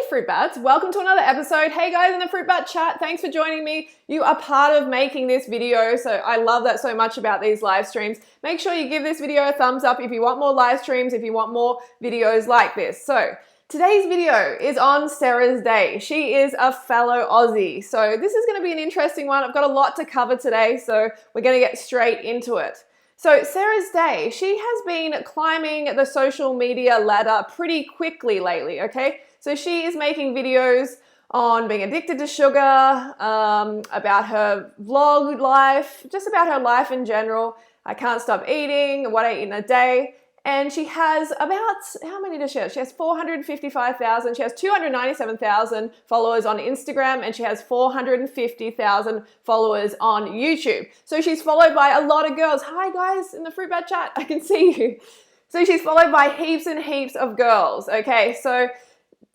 Fruit Bats, welcome to another episode. Hey guys in the Fruit Bat chat, thanks for joining me. You are part of making this video, so I love that so much about these live streams. Make sure you give this video a thumbs up if you want more live streams, if you want more videos like this. So today's video is on Sarah's day. She is a fellow Aussie, so this is going to be an interesting one. I've got a lot to cover today, so we're going to get straight into it. So Sarah's day, she has been climbing the social media ladder pretty quickly lately, okay? So she is making videos on being addicted to sugar, about her vlog life, just about her life in general. I can't stop eating, what I eat in a day. And she has about, how many does she have? She has 455,000. She has 297,000 followers on Instagram, and she has 450,000 followers on YouTube. So she's followed by a lot of girls. Hi guys in the Fruit Bat chat, I can see you. So she's followed by heaps and heaps of girls, okay? So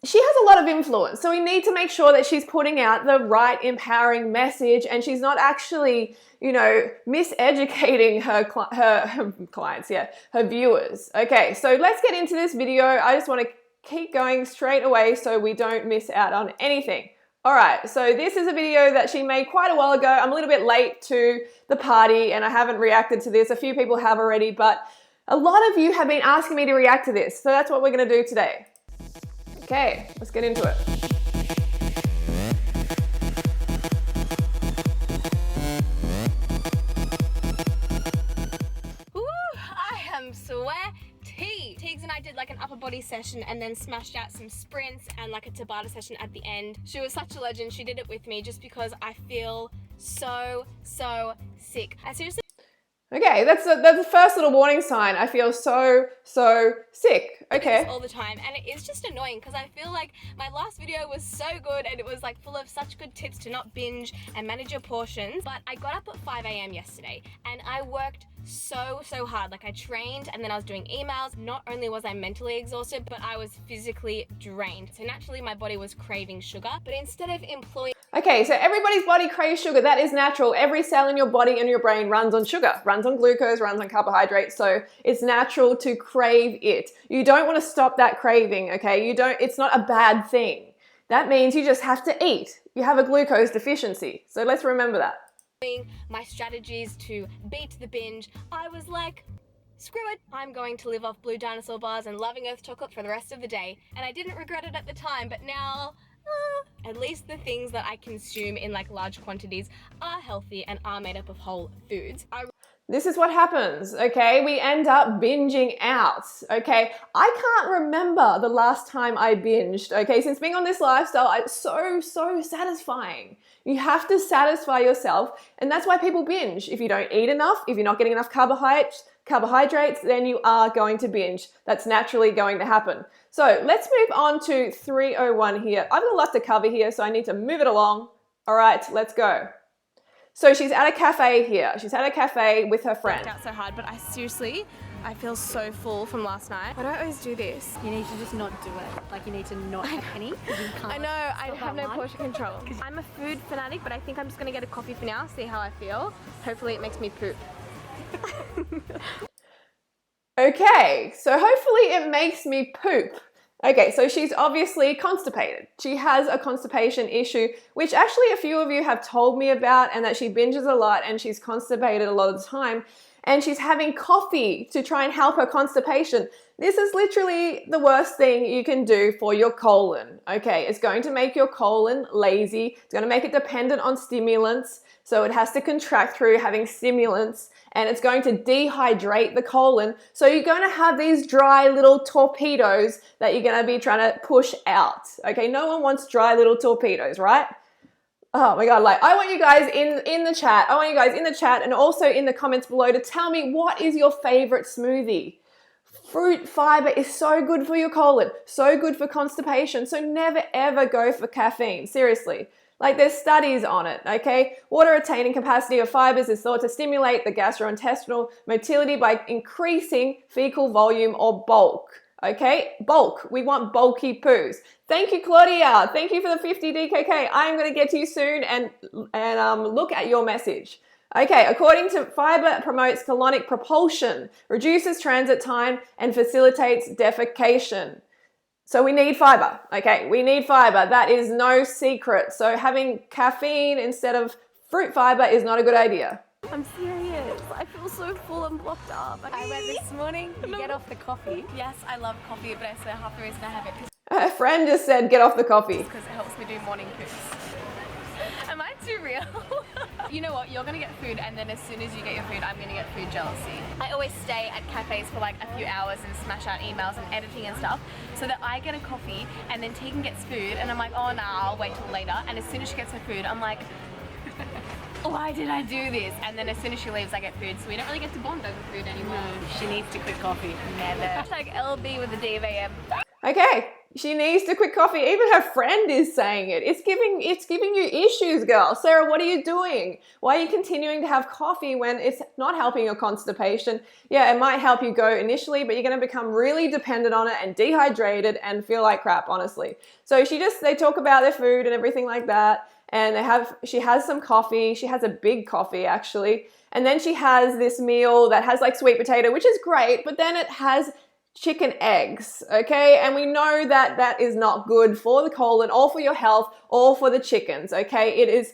she has a lot of influence. So we need to make sure that she's putting out the right empowering message and she's not actually, you know, miseducating her clients, her viewers. Okay, so let's get into this video. I just want to keep going straight away so we don't miss out on anything. All right, so this is a video that she made quite a while ago. I'm a little bit late to the party and I haven't reacted to this. A few people have already, but a lot of you have been asking me to react to this. So that's what we're going to do today. Okay, let's get into it. Ooh, I am sweaty. Teagues and I did like an upper body session and then smashed out some sprints and like a Tabata session at the end. She was such a legend. She did it with me just because I feel so sick. I seriously. Okay, that's the first little warning sign. I feel so sick. Okay. All the time, and it is just annoying because I feel like my last video was so good and it was like full of such good tips to not binge and manage your portions. But I got up at 5 a.m. yesterday and I worked so hard. Like I trained and then I was doing emails. Not only was I mentally exhausted, but I was physically drained. So naturally my body was craving sugar, but instead of employing. Okay, so everybody's body craves sugar. That is natural. Every cell in your body and your brain runs on sugar, runs on glucose, runs on carbohydrates. So it's natural to crave it. You don't want to stop that craving, okay? It's not a bad thing. That means you just have to eat. You have a glucose deficiency. So let's remember that. My strategies to beat the binge, I was like, screw it, I'm going to live off Blue Dinosaur bars and Loving Earth chocolate for the rest of the day. And I didn't regret it at the time, but now, at least the things that I consume in like large quantities are healthy and are made up of whole foods. This is what happens, okay? We end up binging out, okay? I can't remember the last time I binged, okay? Since being on this lifestyle, it's so satisfying. You have to satisfy yourself, and that's why people binge. If you don't eat enough, if you're not getting enough carbohydrates, then you are going to binge. That's naturally going to happen. So let's move on to 301 here. I've got a lot to cover here, so I need to move it along. All right, let's go. So she's at a cafe here. She's at a cafe with her friend. I worked out so hard, but I feel so full from last night. Why do I always do this? You need to just not do it. Like you need to not have any. You can't I know, I stop have no that portion control. I'm a food fanatic, but I think I'm just gonna get a coffee for now, see how I feel. Hopefully it makes me poop. Okay, so hopefully it makes me poop. Okay, so she's obviously constipated. She has a constipation issue, which actually a few of you have told me about, and that she binges a lot and she's constipated a lot of the time. And she's having coffee to try and help her constipation. This is literally the worst thing you can do for your colon, okay? It's going to make your colon lazy. It's going to make it dependent on stimulants. So it has to contract through having stimulants, and it's going to dehydrate the colon. So you're going to have these dry little torpedoes that you're going to be trying to push out, okay? No one wants dry little torpedoes, right? Oh my God, like I want you guys in the chat. I want you guys in the chat and also in the comments below to tell me what is your favorite smoothie. Fruit fiber is so good for your colon, so good for constipation. So never ever go for caffeine, seriously. Like there's studies on it, okay? Water retaining capacity of fibers is thought to stimulate the gastrointestinal motility by increasing fecal volume or bulk. Okay, bulk. We want bulky poos. Thank you, Claudia. Thank you for the 50 DKK. I am going to get to you soon and look at your message. Okay, according to fiber, promotes colonic propulsion, reduces transit time, and facilitates defecation. So we need fiber, okay? We need fiber. That is no secret. So having caffeine instead of fruit fiber is not a good idea. I'm serious. I feel so full and blocked up. I went this morning. You get off the coffee. Yes, I love coffee, but I swear half the reason I have it is A friend just said get off the coffee. because it helps me do morning poops. Am I too real? You know what? You're gonna get food, and then as soon as you get your food, I'm gonna get food jealousy. I always stay at cafes for like a few hours and smash out emails and editing and stuff, so that I get a coffee, and then Tegan gets food, and I'm like, oh nah, I'll wait till later. And as soon as she gets her food, I'm like, why did I do this? And then as soon as she leaves, I get food, so we don't really get to bond over food anymore. No, she needs to quit coffee. Never. Hashtag LB with a D of AM. Okay, she needs to quit coffee. Even her friend is saying it. It's giving you issues, girl. Sarah, what are you doing? Why are you continuing to have coffee when it's not helping your constipation? Yeah, it might help you go initially, but you're going to become really dependent on it and dehydrated and feel like crap, honestly. So they talk about their food and everything like that. And she has some coffee. She has a big coffee actually. And then she has this meal that has like sweet potato, which is great, but then it has chicken eggs, okay? And we know that that is not good for the colon or for your health or for the chickens, okay? It is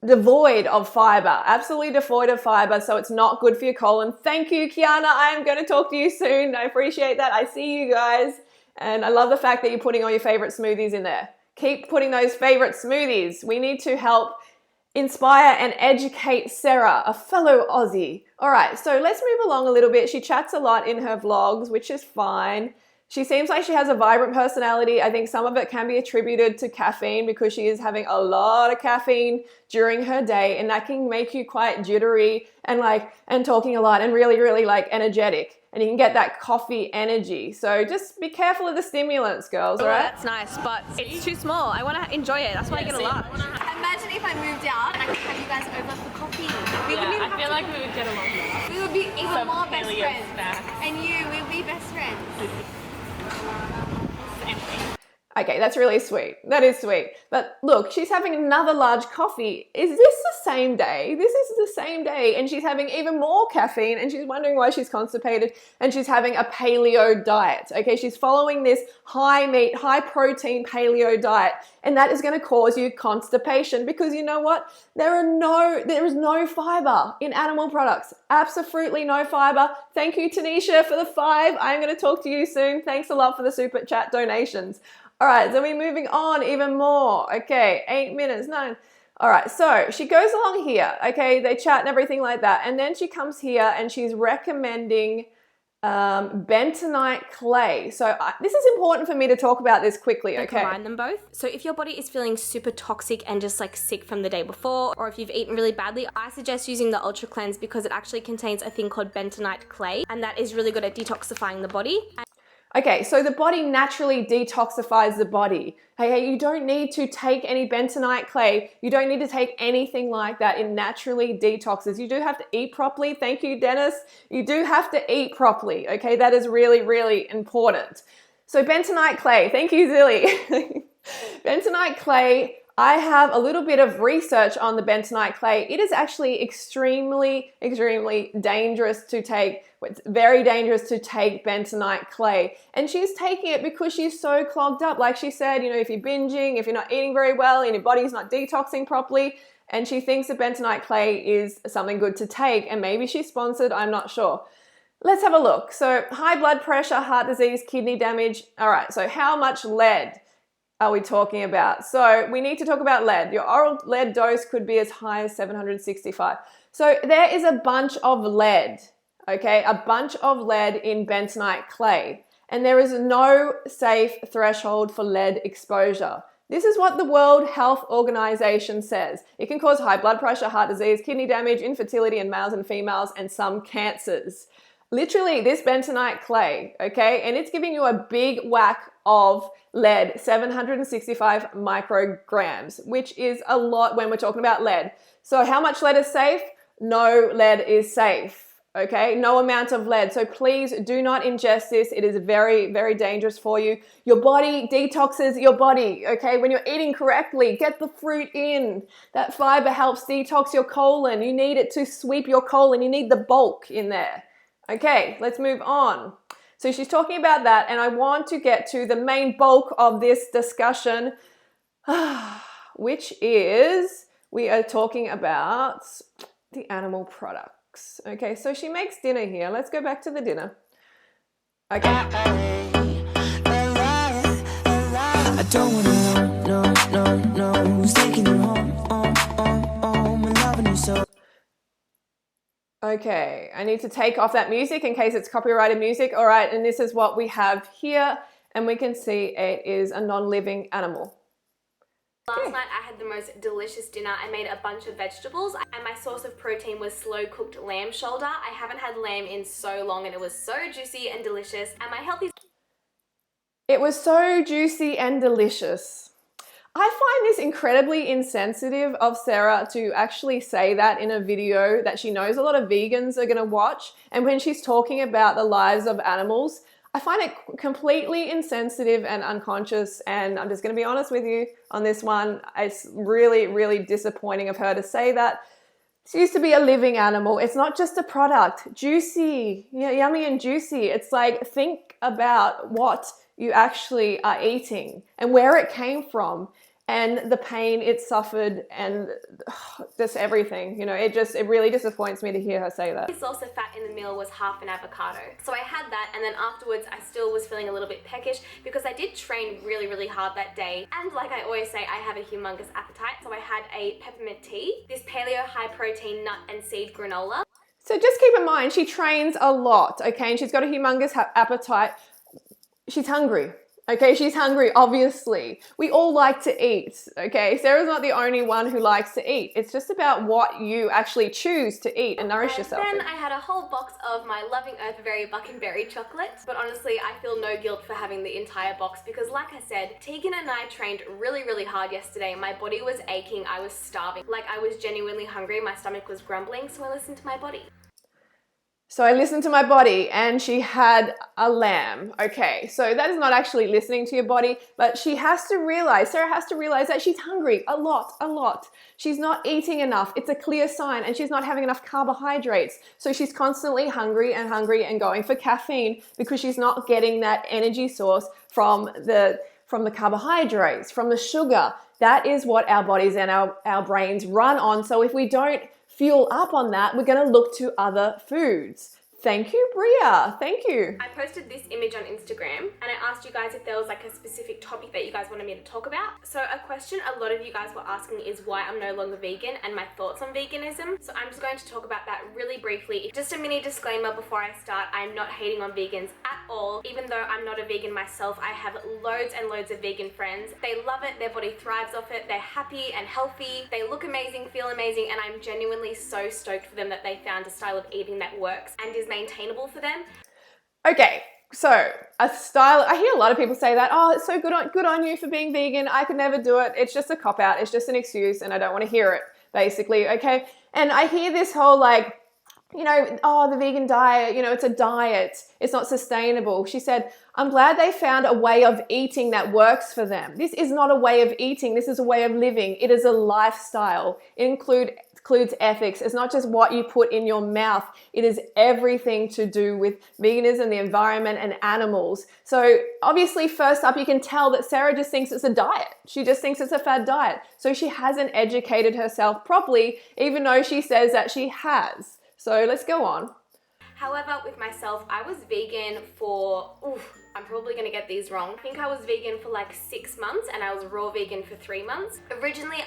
devoid of fiber, absolutely devoid of fiber, so it's not good for your colon. Thank you, Kiana. I am going to talk to you soon. I appreciate that. I see you guys. And I love the fact that you're putting all your favorite smoothies in there. Keep putting those favorite smoothies. We need to help inspire and educate Sarah, a fellow Aussie. All right, so let's move along a little bit. She chats a lot in her vlogs, which is fine. She seems like she has a vibrant personality. I think some of it can be attributed to caffeine because she is having a lot of caffeine during her day, and that can make you quite jittery and talking a lot and really, really like energetic. And you can get that coffee energy. So just be careful of the stimulants, girls, all right? That's nice, but it's too small. I want to enjoy it. That's why I get a lot. Imagine if I moved out and I could have you guys over for coffee. We wouldn't even I feel like we would get along more. We would be even more best paleo friends. snacks. And we'd be best friends. Okay, that's really sweet. That is sweet. But look, she's having another large coffee. Is this the same day? This is the same day. And she's having even more caffeine and she's wondering why she's constipated and she's having a paleo diet. Okay, she's following this high meat, high protein paleo diet. And that is going to cause you constipation because you know what? There is no fiber in animal products. Absolutely no fiber. Thank you, Tanisha, for the 5. I'm going to talk to you soon. Thanks a lot for the super chat donations. All right, so we're moving on even more. Okay, 8 minutes, 9. All right, so she goes along here. Okay, they chat and everything like that. And then she comes here and she's recommending bentonite clay. So this is important for me to talk about this quickly, okay? Combine them both. So if your body is feeling super toxic and just like sick from the day before, or if you've eaten really badly, I suggest using the Ultra Cleanse because it actually contains a thing called bentonite clay, and that is really good at detoxifying the body. Okay, so the body naturally detoxifies the body. Hey, you don't need to take any bentonite clay. You don't need to take anything like that. It naturally detoxes. You do have to eat properly. Thank you, Dennis. You do have to eat properly. Okay, that is really, really important. So bentonite clay. Thank you, Zilly. Bentonite clay. I have a little bit of research on the bentonite clay. It is actually extremely, extremely dangerous to take. It's very dangerous to take bentonite clay. And she's taking it because she's so clogged up. Like she said, you know, if you're binging, if you're not eating very well, and your body's not detoxing properly, and she thinks that bentonite clay is something good to take, and maybe she's sponsored, I'm not sure. Let's have a look. So high blood pressure, heart disease, kidney damage. All right, so how much lead are we talking about? So we need to talk about lead. Your oral lead dose could be as high as 765. So there is a bunch of lead, okay? A bunch of lead in bentonite clay. And there is no safe threshold for lead exposure. This is what the World Health Organization says. It can cause high blood pressure, heart disease, kidney damage, infertility in males and females, and some cancers. Literally, this bentonite clay, okay? And it's giving you a big whack of lead, 765 micrograms, which is a lot when we're talking about lead. So how much lead is safe? No lead is safe, okay? No amount of lead. So please do not ingest this. It is very, very dangerous for you. Your body detoxes your body, okay? When you're eating correctly, get the fruit in. That fiber helps detox your colon. You need it to sweep your colon. You need the bulk in there. Okay, let's move on. So she's talking about that, and I want to get to the main bulk of this discussion, which is we are talking about the animal products. Okay, so she makes dinner here. Let's go back to the dinner. Okay. I don't wanna know who's taking you home, I'm loving you so. Okay, I need to take off that music in case it's copyrighted music. All right, and this is what we have here, and we can see it is a non-living animal. Last night I had the most delicious dinner. I made a bunch of vegetables and my source of protein was slow cooked lamb shoulder. I haven't had lamb in so long and it was so juicy and delicious, and my healthy... It was so juicy and delicious. I find this incredibly insensitive of Sarah to actually say that in a video that she knows a lot of vegans are going to watch, and when she's talking about the lives of animals, I find it completely insensitive and unconscious, and I'm just going to be honest with you on this one. It's really, really disappointing of her to say that. This used to be a living animal. It's not just a product. Juicy, yummy and juicy. It's like, think about what you actually are eating and where it came from and the pain it suffered and just everything. You know, it really disappoints me to hear her say that. The source of fat in the meal was half an avocado. So I had that, and then afterwards I still was feeling a little bit peckish because I did train really, really hard that day. And like I always say, I have a humongous appetite. So I had a peppermint tea, this paleo high protein nut and seed granola. So just keep in mind, she trains a lot, okay? And she's got a humongous appetite. She's hungry. Okay, she's hungry, obviously. We all like to eat, okay? Sarah's not the only one who likes to eat. It's just about what you actually choose to eat and nourish yourself Then with. I had a whole box of my Loving Earth Berry Buck and Berry chocolate. But honestly, I feel no guilt for having the entire box because like I said, Tegan and I trained really, really hard yesterday. My body was aching, I was starving. Like I was genuinely hungry, my stomach was grumbling, so I listened to my body. So I listened to my body and she had a lamb. Okay, so that is not actually listening to your body, but she has to realize, Sarah has to realize that she's hungry a lot. She's not eating enough. It's a clear sign, and she's not having enough carbohydrates. So she's constantly hungry and going for caffeine because she's not getting that energy source from the carbohydrates, from the sugar. That is what our bodies and our brains run on. So if we don't fuel up on that, we're going to look to other foods. Thank you, Bria. Thank you. I posted this image on Instagram and I asked you guys if there was like a specific topic that you guys wanted me to talk about. So a question a lot of you guys were asking is why I'm no longer vegan and my thoughts on veganism. So I'm just going to talk about that really briefly. Just a mini disclaimer before I start, I'm not hating on vegans at all. Even though I'm not a vegan myself, I have loads and loads of vegan friends. They love it, their body thrives off it, they're happy and healthy, they look amazing, feel amazing, and I'm genuinely so stoked for them that they found a style of eating that works and is maintainable for them. Okay, so a style, I hear a lot of people say that, oh, it's so good on you for being vegan. I could never do it. It's just a cop-out. It's just an excuse and I don't want to hear it, basically, okay? And I hear this whole like, you know, oh, the vegan diet, you know, it's a diet. It's not sustainable. She said, I'm glad they found a way of eating that works for them. This is not a way of eating. This is a way of living. It is a lifestyle. It includes ethics. It's not just what you put in your mouth. It is everything to do with veganism, the environment, and animals. So obviously, first up, you can tell that Sarah just thinks it's a diet. She just thinks it's a fad diet. So she hasn't educated herself properly, even though she says that she has. So let's go on. However, with myself, I was vegan for, I'm probably gonna get these wrong. I think I was vegan for like 6 months and I was raw vegan for 3 months. Originally,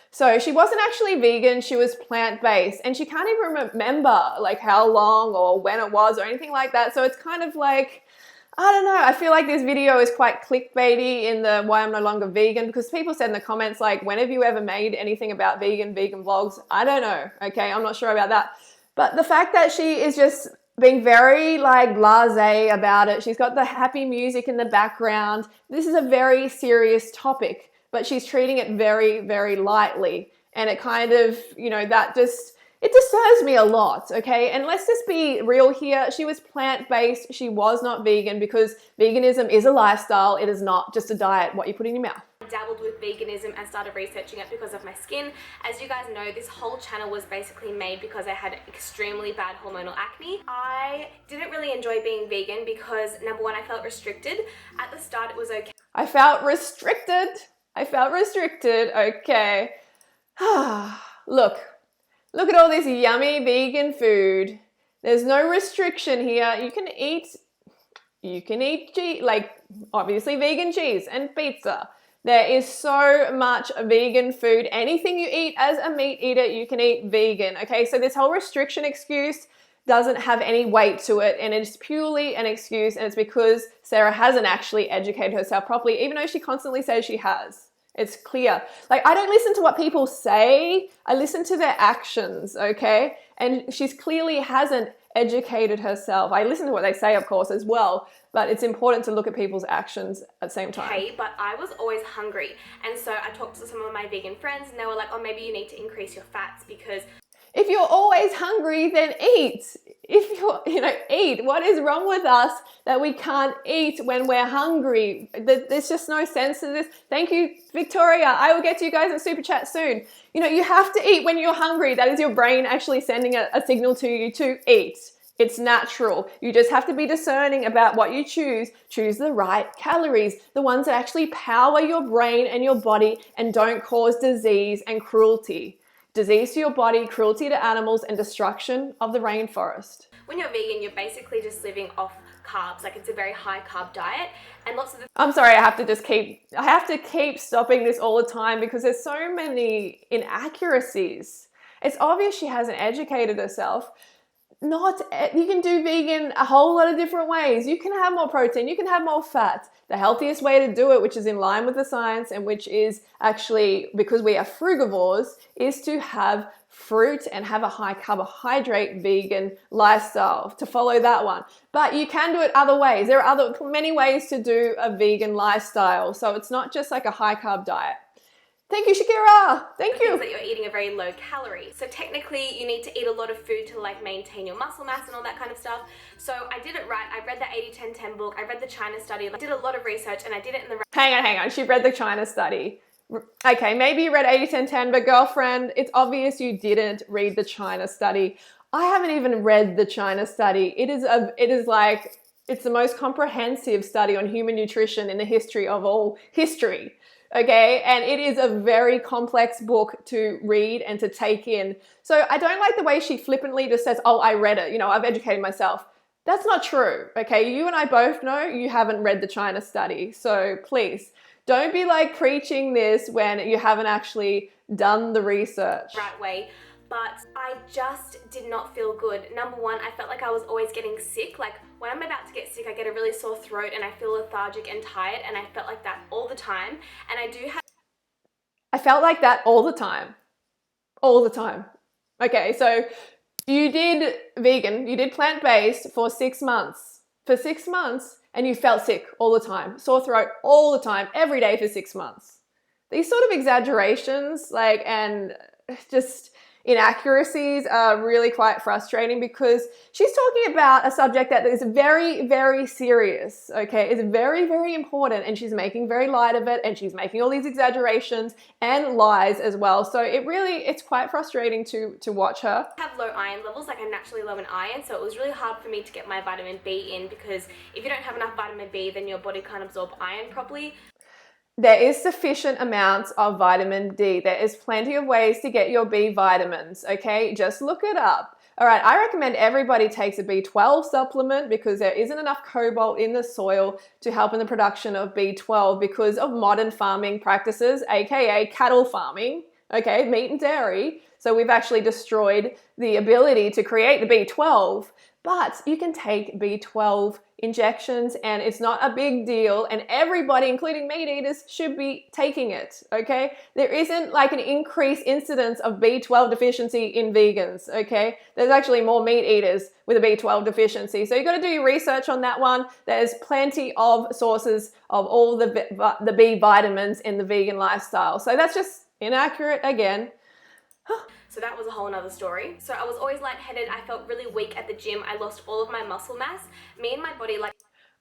So she wasn't actually vegan, she was plant-based, and she can't even remember like how long or when it was or anything like that. So it's kind of like, I don't know, I feel like this video is quite clickbaity in the why I'm no longer vegan, because people said in the comments like, when have you ever made anything about vegan vlogs? I don't know, okay, I'm not sure about that. But the fact that she is just being very like blasé about it, she's got the happy music in the background. This is a very serious topic, but she's treating it very, very lightly. And it kind of, you know, it disturbs me a lot, okay? And let's just be real here. She was plant-based. She was not vegan because veganism is a lifestyle. It is not just a diet, what you put in your mouth. dabbled with veganism and started researching it because of my skin. As you guys know, this whole channel was basically made because I had extremely bad hormonal acne. I didn't really enjoy being vegan because, number one, I felt restricted. At the start, it was okay. I felt restricted. I felt restricted. Okay. Look at all this yummy vegan food. There's no restriction here. You can eat like obviously vegan cheese and pizza. There is so much vegan food. Anything you eat as a meat eater, you can eat vegan. Okay, so this whole restriction excuse doesn't have any weight to it, and it's purely an excuse, and it's because Sarah hasn't actually educated herself properly, even though she constantly says she has. It's clear. Like, I don't listen to what people say, I listen to their actions, okay? And she's clearly hasn't educated herself. I listen to what they say, of course, as well, but it's important to look at people's actions at the same time. Okay, but I was always hungry. And so I talked to some of my vegan friends and they were like, oh, maybe you need to increase your fats because if you're always hungry, then eat. If you're, eat. What is wrong with us that we can't eat when we're hungry? There's just no sense to this. Thank you, Victoria. I will get to you guys in Super Chat soon. You have to eat when you're hungry. That is your brain actually sending a signal to you to eat. It's natural. You just have to be discerning about what you choose. Choose the right calories, the ones that actually power your brain and your body and don't cause disease and cruelty. Disease to your body, cruelty to animals, and destruction of the rainforest. When you're vegan, you're basically just living off carbs. Like, it's a very high carb diet, and lots of the I'm sorry, I have to keep stopping this all the time because there's so many inaccuracies. It's obvious she hasn't educated herself. You can do vegan a whole lot of different ways. You can have more protein, you can have more fat. The healthiest way to do it, which is in line with the science and which is actually because we are frugivores, is to have fruit and have a high carbohydrate vegan lifestyle, to follow that one. But you can do it other ways. There are many ways to do a vegan lifestyle. So it's not just like a high carb diet. Thank you, Shakira. Thank you. That you're eating a very low calorie. So technically you need to eat a lot of food to like maintain your muscle mass and all that kind of stuff. So I did it right. I read the 80-10-10 book. I read the China study. I did a lot of research and I did it in the right. Hang on. She read the China study. Okay, maybe you read 80-10-10, but girlfriend, it's obvious you didn't read the China study. I haven't even read the China study. It's the most comprehensive study on human nutrition in the history of all history. Okay, and it is a very complex book to read and to take in. So I don't like the way she flippantly just says, oh, I read it, I've educated myself. That's not true, okay? You and I both know you haven't read the China study. So please, don't be like preaching this when you haven't actually done the research. Right way. But I just did not feel good. Number one, I felt like I was always getting sick. Like when I'm about to get sick, I get a really sore throat and I feel lethargic and tired, and I felt like that all the time. And I felt like that all the time. All the time. Okay, so you did vegan, you did plant-based for 6 months. For 6 months, and you felt sick all the time. Sore throat all the time, every day for 6 months. These sort of exaggerations, and just inaccuracies are really quite frustrating because she's talking about a subject that is very, very serious, okay? It's very, very important, and she's making very light of it, and she's making all these exaggerations and lies as well. So it's quite frustrating to watch her. I have low iron levels, like I'm naturally low in iron, so it was really hard for me to get my vitamin B in because if you don't have enough vitamin B, then your body can't absorb iron properly. There is sufficient amounts of vitamin D. There is plenty of ways to get your B vitamins, okay? Just look it up. All right, I recommend everybody takes a B12 supplement because there isn't enough cobalt in the soil to help in the production of B12 because of modern farming practices, aka cattle farming, okay, meat and dairy. So we've actually destroyed the ability to create the B12, but you can take B12 injections and it's not a big deal, and everybody, including meat eaters, should be taking it, okay? There isn't like an increased incidence of B12 deficiency in vegans, okay? There's actually more meat eaters with a B12 deficiency. So you got to do your research on that one. There's plenty of sources of all the B vitamins in the vegan lifestyle. So that's just inaccurate again. So that was a whole nother story. So I was always lightheaded. I felt really weak at the gym. I lost all of my muscle mass. Me and my body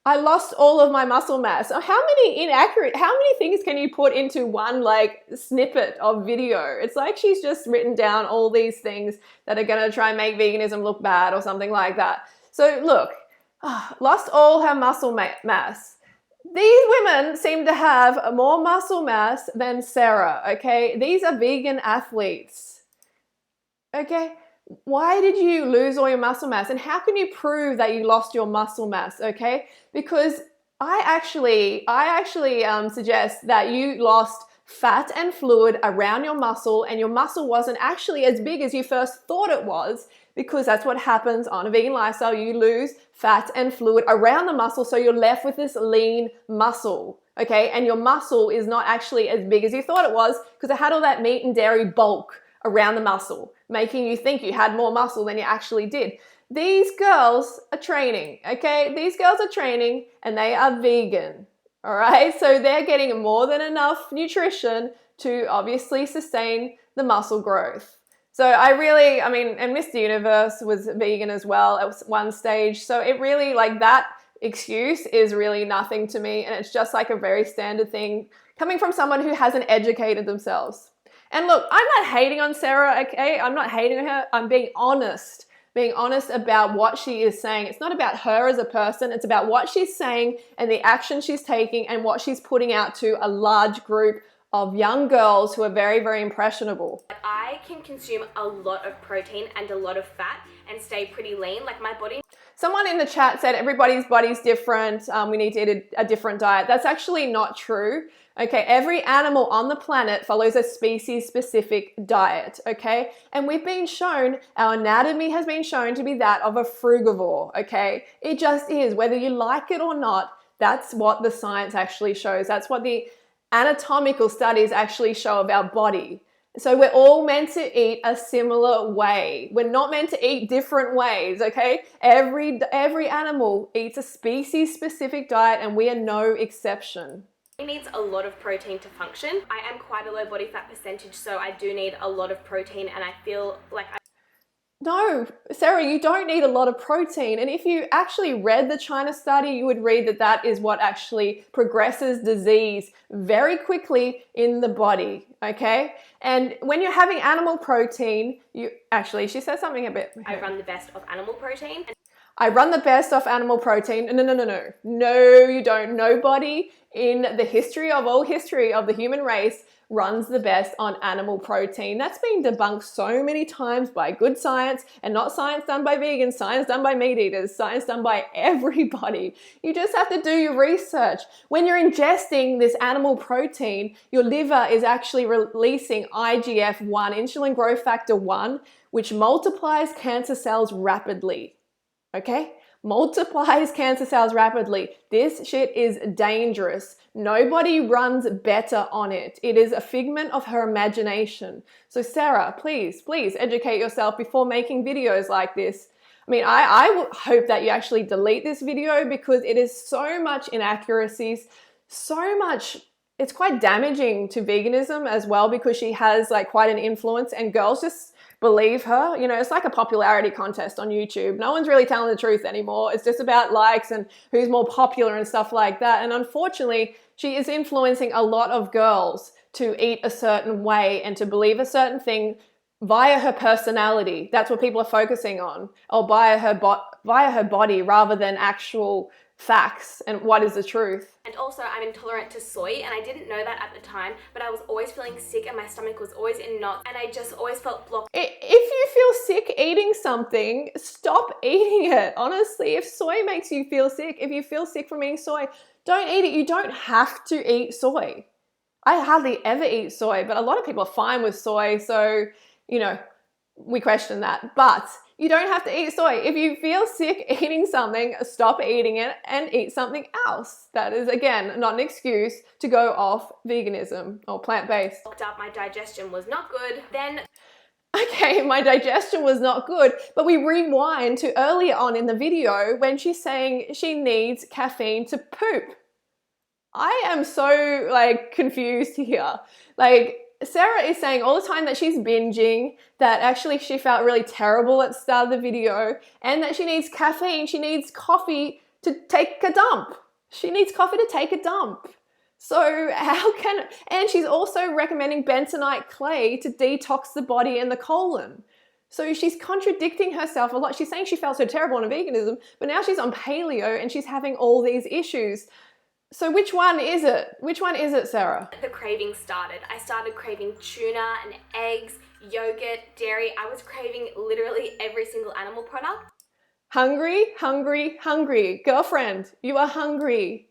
I lost all of my muscle mass. How many things can you put into one like snippet of video? It's like she's just written down all these things that are gonna try and make veganism look bad or something like that. So look, lost all her muscle mass. These women seem to have more muscle mass than Sarah, okay? These are vegan athletes, okay? Why did you lose all your muscle mass? And how can you prove that you lost your muscle mass, okay? Because I actually suggest that you lost fat and fluid around your muscle, and your muscle wasn't actually as big as you first thought it was, because that's what happens on a vegan lifestyle. You lose fat and fluid around the muscle, so you're left with this lean muscle, okay? And your muscle is not actually as big as you thought it was because it had all that meat and dairy bulk around the muscle, making you think you had more muscle than you actually did. These girls are training, okay? These girls are training and they are vegan, all right? So they're getting more than enough nutrition to obviously sustain the muscle growth. So and Mr. Universe was vegan as well at one stage. So it really, like, that excuse is really nothing to me. And it's just like a very standard thing coming from someone who hasn't educated themselves. And look, I'm not hating on Sarah, okay? I'm not hating on her. I'm being honest about what she is saying. It's not about her as a person. It's about what she's saying and the action she's taking and what she's putting out to a large group of young girls who are very, very impressionable. I can consume a lot of protein and a lot of fat and stay pretty lean. Like, my body... Someone in the chat said everybody's body's different. We need to eat a different diet. That's actually not true. Okay, every animal on the planet follows a species-specific diet, okay? And we've been shown, our anatomy has been shown to be that of a frugivore, okay? It just is, whether you like it or not, that's what the science actually shows. That's what the anatomical studies actually show of our body. So we're all meant to eat a similar way. We're not meant to eat different ways, okay? Every animal eats a species-specific diet and we are no exception. It needs a lot of protein to function. I am quite a low body fat percentage, so I do need a lot of protein, and I feel like No, Sarah, you don't need a lot of protein. And if you actually read the China study, you would read that that is what actually progresses disease very quickly in the body, okay? And when you're having animal protein, she said something a bit... I run the best of animal protein. I run the best off animal protein. No, you don't. Nobody in the history of the human race runs the best on animal protein. That's been debunked so many times by good science, and not science done by vegans, science done by meat eaters, science done by everybody. You just have to do your research. When you're ingesting this animal protein, your liver is actually releasing IGF-1, insulin growth factor 1, which multiplies cancer cells rapidly. Okay? Multiplies cancer cells rapidly. This shit is dangerous. Nobody runs better on it. It is a figment of her imagination. So Sarah, please educate yourself before making videos like this. I mean, I hope that you actually delete this video because it is so much inaccuracies, so much, it's quite damaging to veganism as well because she has like quite an influence and girls just believe her. You know, it's like a popularity contest on YouTube. No one's really telling the truth anymore. It's just about likes and who's more popular and stuff like that. And unfortunately, she is influencing a lot of girls to eat a certain way and to believe a certain thing via her personality. That's what people are focusing on, or via her body rather than actual facts and what is the truth. And also I'm intolerant to soy, and I didn't know that at the time, but I was always feeling sick and my stomach was always in knots and I just always felt blocked. If you feel sick eating something, stop eating it. Honestly, if soy makes you feel sick, if you feel sick from eating soy, don't eat it. You don't have to eat soy. I hardly ever eat soy, but a lot of people are fine with soy, so, you know, we question that. But you don't have to eat soy. If you feel sick eating something, stop eating it and eat something else. That is, again, not an excuse to go off veganism or plant-based. Up, my digestion was not good. Then, okay, my digestion was not good, but we rewind to earlier on in the video when she's saying she needs caffeine to poop. I am so like confused here. Like, Sarah is saying all the time that she's binging, that actually she felt really terrible at the start of the video, and that she needs caffeine, she needs coffee to take a dump. She needs coffee to take a dump. So and she's also recommending bentonite clay to detox the body and the colon. So she's contradicting herself a lot. She's saying she felt so terrible on veganism, but now she's on paleo and she's having all these issues. So which one is it? Which one is it, Sarah? The craving started. I started craving tuna and eggs, yogurt, dairy. I was craving literally every single animal product. Hungry, hungry, hungry. Girlfriend, you are hungry.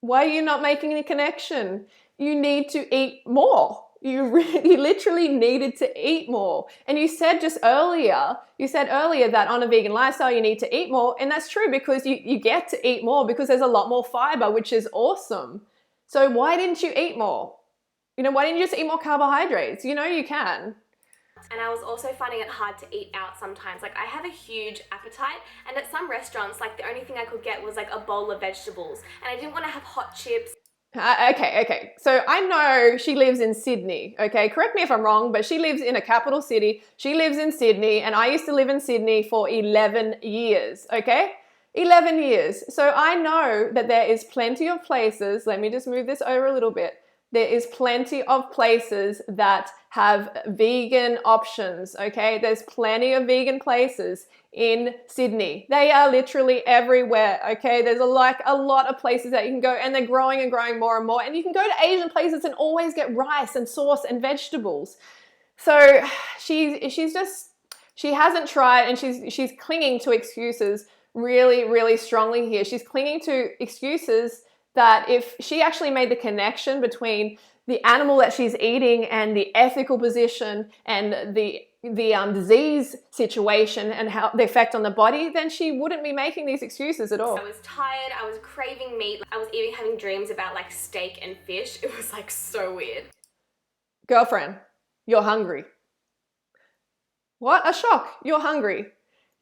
Why are you not making the connection? You need to eat more. You literally needed to eat more. And you said earlier that on a vegan lifestyle, you need to eat more. And that's true because you get to eat more because there's a lot more fiber, which is awesome. So why didn't you eat more? Why didn't you just eat more carbohydrates? You can. And I was also finding it hard to eat out sometimes. Like I have a huge appetite, and at some restaurants, like the only thing I could get was like a bowl of vegetables, and I didn't want to have hot chips. Okay. So I know she lives in Sydney, okay? Correct me if I'm wrong, but she lives in a capital city. She lives in Sydney, and I used to live in Sydney for 11 years, okay? 11 years. So I know that there is plenty of places. Let me just move this over a little bit. There is plenty of places that have vegan options, okay? There's plenty of vegan places in Sydney. They are literally everywhere, okay? There's a lot of places that you can go, and they're growing and growing more and more. And you can go to Asian places and always get rice and sauce and vegetables. So she hasn't tried, and she's clinging to excuses really, really strongly here. She's clinging to excuses that if she actually made the connection between the animal that she's eating and the ethical position and the disease situation and how the effect on the body, then she wouldn't be making these excuses at all. I was tired, I was craving meat, I was even having dreams about like steak and fish. It was like so weird. Girlfriend, you're hungry. What a shock, you're hungry.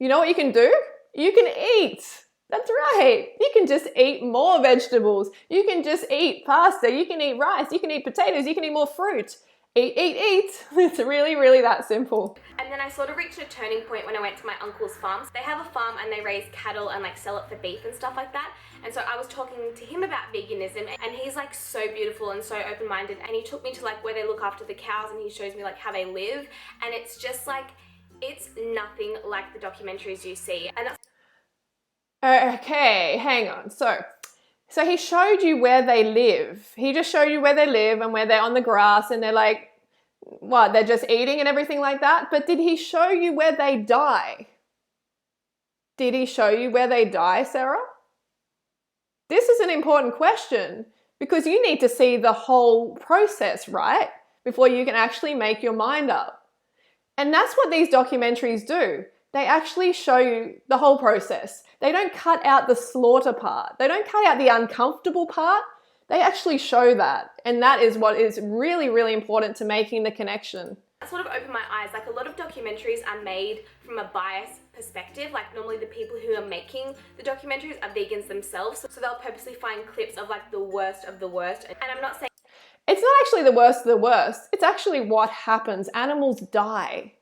You know what you can do? You can eat. That's right. You can just eat more vegetables. You can just eat pasta. You can eat rice. You can eat potatoes. You can eat more fruit. Eat, eat, eat. It's really, really that simple. And then I sort of reached a turning point when I went to my uncle's farm. They have a farm and they raise cattle and like sell it for beef and stuff like that. And so I was talking to him about veganism, and he's like so beautiful and so open-minded. And he took me to like where they look after the cows, and he shows me like how they live. And it's just like, it's nothing like the documentaries you see. And that's okay, hang on. So he showed you where they live. He just showed you where they live and where they're on the grass and they're like, what, they're just eating and everything like that? But did he show you where they die? Did he show you where they die, Sarah? This is an important question because you need to see the whole process, right? Before you can actually make your mind up. And that's what these documentaries do. They actually show you the whole process. They don't cut out the slaughter part. They don't cut out the uncomfortable part. They actually show that. And that is what is really, really important to making the connection. That sort of opened my eyes. Like a lot of documentaries are made from a biased perspective. Like normally the people who are making the documentaries are vegans themselves. So they'll purposely find clips of like the worst of the worst. And I'm not saying it's not actually the worst of the worst. It's actually what happens. Animals die.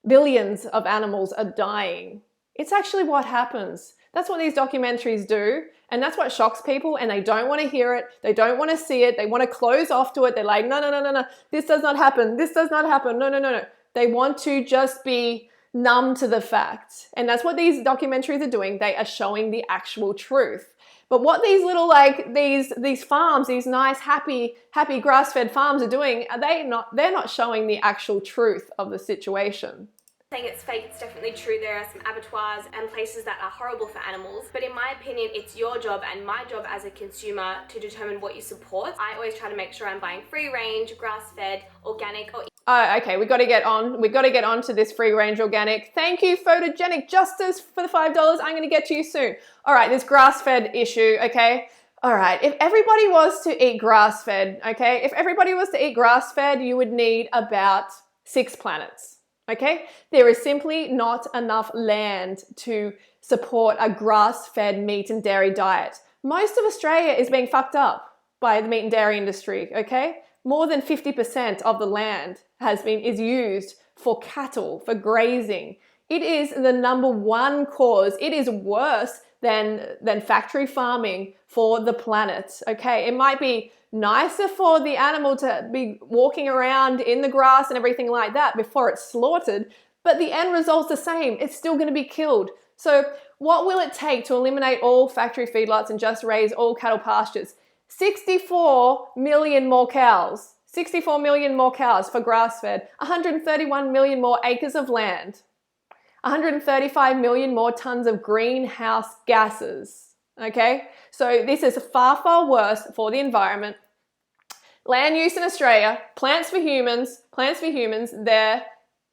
Billions of animals are dying. It's actually what happens. That's what these documentaries do. And that's what shocks people, and they don't want to hear it. They don't want to see it. They want to close off to it. They're like, no. This does not happen. This does not happen. No. They want to just be numb to the fact. And that's what these documentaries are doing. They are showing the actual truth. But what these little, like, these farms, these nice, happy grass-fed farms are doing, they're not showing the actual truth of the situation. Saying it's fake, it's definitely true. There are some abattoirs and places that are horrible for animals. But in my opinion, it's your job and my job as a consumer to determine what you support. I always try to make sure I'm buying free range, grass-fed, organic, or okay, we got to get on to this free range organic. Thank you, Photogenic Justice, for the $5. I'm going to get to you soon. All right, this grass-fed issue, okay? All right, if everybody was to eat grass-fed, okay? If everybody was to eat grass-fed, you would need about 6 planets, okay? There is simply not enough land to support a grass-fed meat and dairy diet. Most of Australia is being fucked up by the meat and dairy industry, okay? More than 50% of the land is used for cattle, for grazing. It is the #1 cause. It is worse than factory farming for the planet. Okay, it might be nicer for the animal to be walking around in the grass and everything like that before it's slaughtered, but the end result's the same. It's still going to be killed. So what will it take to eliminate all factory feedlots and just raise all cattle pastures? 64 million more cows. 64 million more cows for grass-fed. 131 million more acres of land. 135 million more tons of greenhouse gases. Okay? So this is far, far worse for the environment. Land use in Australia, plants for humans, they're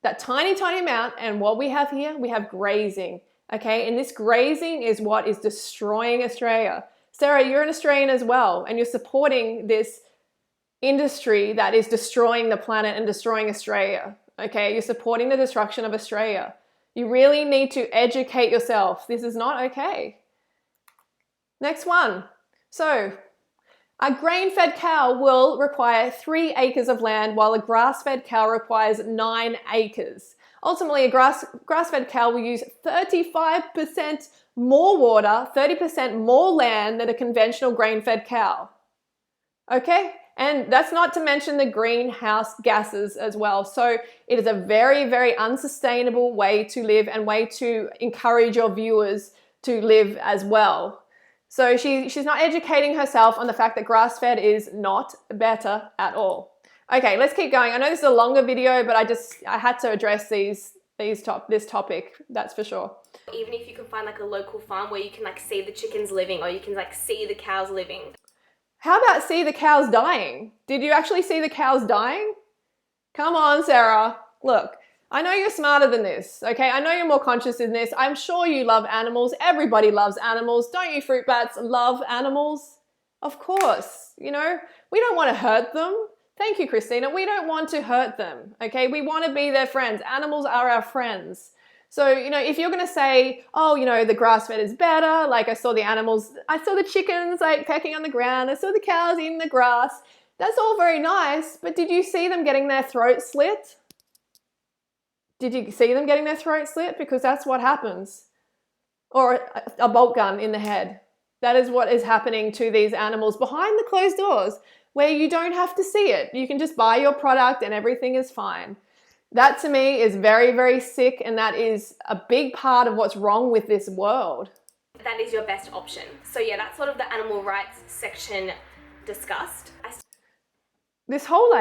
that tiny, tiny amount. And what we have here, we have grazing. Okay? And this grazing is what is destroying Australia. Sarah, you're an Australian as well, and you're supporting this industry that is destroying the planet and destroying Australia. Okay? You're supporting the destruction of Australia. You really need to educate yourself. This is not okay. Next one. So, a grain-fed cow will require 3 acres of land, while a grass-fed cow requires 9 acres. Ultimately, a grass-fed cow will use 35% more water, 30% more land than a conventional grain-fed cow. Okay? And that's not to mention the greenhouse gases as well. So it is a very, very unsustainable way to live and way to encourage your viewers to live as well. So she's not educating herself on the fact that grass-fed is not better at all. Okay, let's keep going. I know this is a longer video, but I had to address this topic, that's for sure. Even if you can find like a local farm where you can like see the chickens living, or you can like see the cows living. How about see the cows dying? Did you actually see the cows dying? Come on, Sarah. Look, I know you're smarter than this, okay? I know you're more conscious than this. I'm sure you love animals. Everybody loves animals. Don't you fruit bats love animals? Of course, you know, we don't want to hurt them. Thank you, Christina. We don't want to hurt them, okay? We want to be their friends. Animals are our friends. So, you know, if you're going to say, oh, you know, the grass-fed is better, like I saw the chickens like pecking on the ground, I saw the cows eating the grass, that's all very nice, but did you see them getting their throat slit? Did you see them getting their throat slit? Because that's what happens. Or a bolt gun in the head. That is what is happening to these animals behind the closed doors, where you don't have to see it. You can just buy your product and everything is fine. That to me is very, very sick, and that is a big part of what's wrong with this world. That is your best option. So yeah, that's sort of the animal rights section discussed. This whole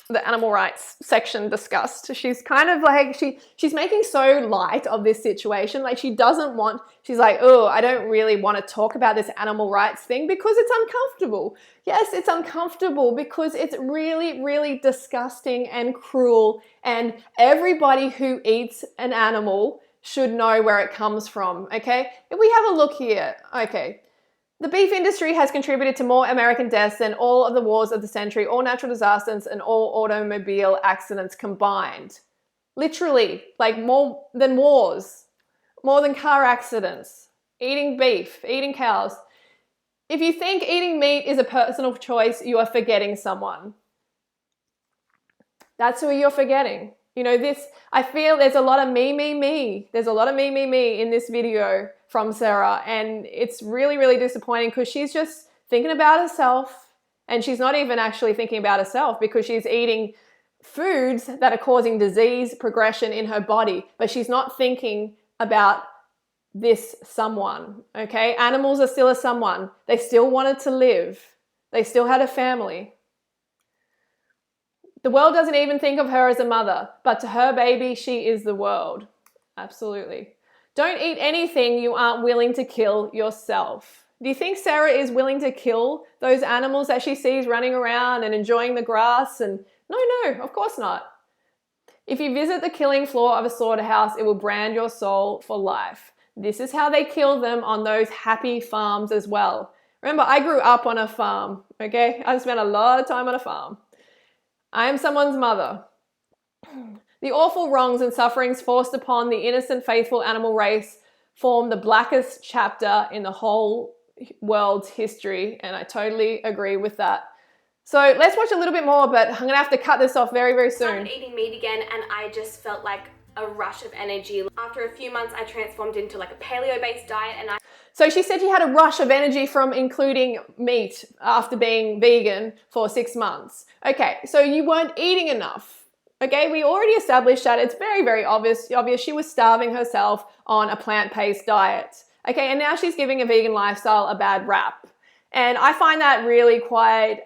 the animal rights section discussed, she's kind of like, she's making so light of this situation. Like she's like, oh, I don't really want to talk about this animal rights thing because it's uncomfortable. Yes, it's uncomfortable because it's really, really disgusting and cruel, and everybody who eats an animal should know where it comes from, okay? If we have a look here, okay. The beef industry has contributed to more American deaths than all of the wars of the century, all natural disasters, and all automobile accidents combined. Literally, like more than wars, more than car accidents, eating beef, eating cows. If you think eating meat is a personal choice, you are forgetting someone. That's who you're forgetting. You know, I feel there's a lot of me. There's a lot of me in this video from Sarah, and it's really, really disappointing because she's just thinking about herself, and she's not even actually thinking about herself because she's eating foods that are causing disease progression in her body, but she's not thinking about this someone, okay? Animals are still a someone. They still wanted to live. They still had a family. The world doesn't even think of her as a mother, but to her baby, she is the world. Absolutely. Don't eat anything you aren't willing to kill yourself. Do you think Sarah is willing to kill those animals that she sees running around and enjoying the grass? And no, of course not. If you visit the killing floor of a slaughterhouse, it will brand your soul for life. This is how they kill them on those happy farms as well. Remember, I grew up on a farm, okay? I spent a lot of time on a farm. I am someone's mother. The awful wrongs and sufferings forced upon the innocent, faithful animal race form the blackest chapter in the whole world's history, and I totally agree with that. So let's watch a little bit more, but I'm going to have to cut this off very, very soon. I started eating meat again, and I just felt like a rush of energy. After a few months, I transformed into like a paleo-based diet, and So she said she had a rush of energy from including meat after being vegan for 6 months. Okay, so you weren't eating enough. Okay, we already established that. It's very, very obvious. She was starving herself on a plant-based diet. Okay, and now she's giving a vegan lifestyle a bad rap. And I find that really quite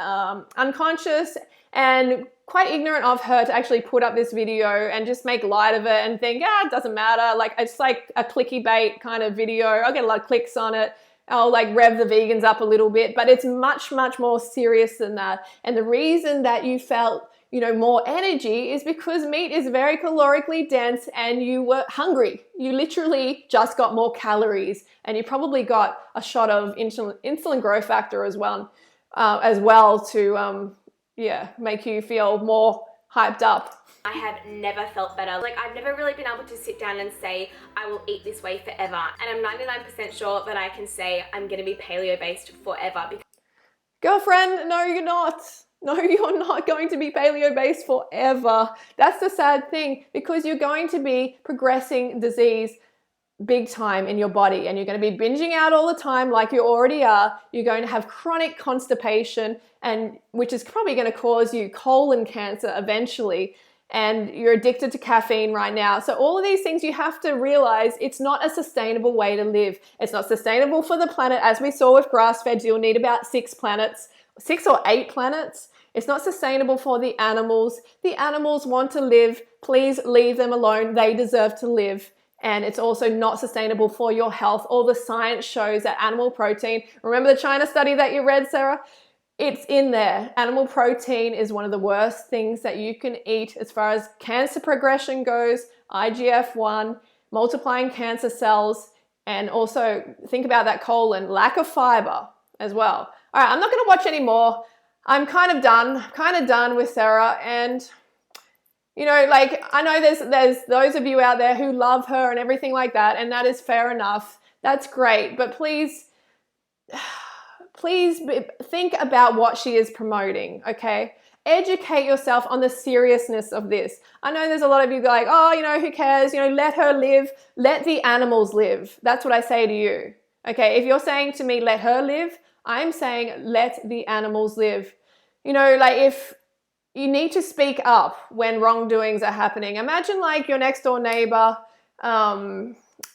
unconscious and quite ignorant of her to actually put up this video and just make light of it and think, it doesn't matter. Like, it's like a clicky bait kind of video. I'll get a lot of clicks on it. I'll like rev the vegans up a little bit, but it's much, much more serious than that. And the reason that you felt, more energy is because meat is very calorically dense and you were hungry. You literally just got more calories and you probably got a shot of insulin growth factor as well to make you feel more hyped up. I have never felt better. Like, I've never really been able to sit down and say, I will eat this way forever. And I'm 99% sure that I can say I'm gonna be paleo-based forever. Girlfriend, no, you're not. No, you're not going to be paleo-based forever. That's the sad thing, because you're going to be progressing disease big time in your body, and you're going to be binging out all the time like you already are. You're going to have chronic constipation, and which is probably going to cause you colon cancer eventually, and you're addicted to caffeine right now. So all of these things, you have to realize it's not a sustainable way to live. It's not sustainable for the planet. As we saw with grass-fed, you'll need about 6 or 8 planets. It's not sustainable for the animals. The animals want to live. Please leave them alone. They deserve to live. And it's also not sustainable for your health. All the science shows that animal protein, remember the China study that you read, Sarah? It's in there. Animal protein is one of the worst things that you can eat as far as cancer progression goes, IGF-1, multiplying cancer cells, and also think about that colon, lack of fiber as well. All right, I'm not going to watch anymore. I'm kind of done with Sarah. And I know there's those of you out there who love her and everything like that, and that is fair enough. That's great, but please think about what she is promoting, okay? Educate yourself on the seriousness of this. I know there's a lot of you like, who cares? Let her live. Let the animals live. That's what I say to you, okay? If you're saying to me, let her live, I'm saying let the animals live. If you need to speak up when wrongdoings are happening. Imagine like your next door neighbor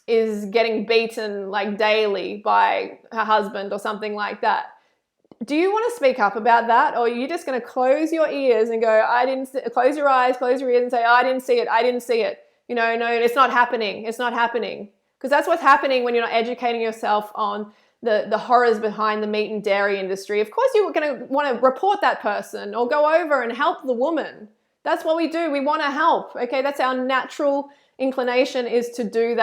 is getting beaten like daily by her husband or something like that. Do you want to speak up about that? Or are you just going to close your ears and go, close your eyes, close your ears and say, I didn't see it. No, it's not happening. It's not happening. Because that's what's happening when you're not educating yourself on the horrors behind the meat and dairy industry. Of course you're going to want to report that person or go over and help the woman. That's what we do. We want to help. Okay, that's our natural inclination, is to do that.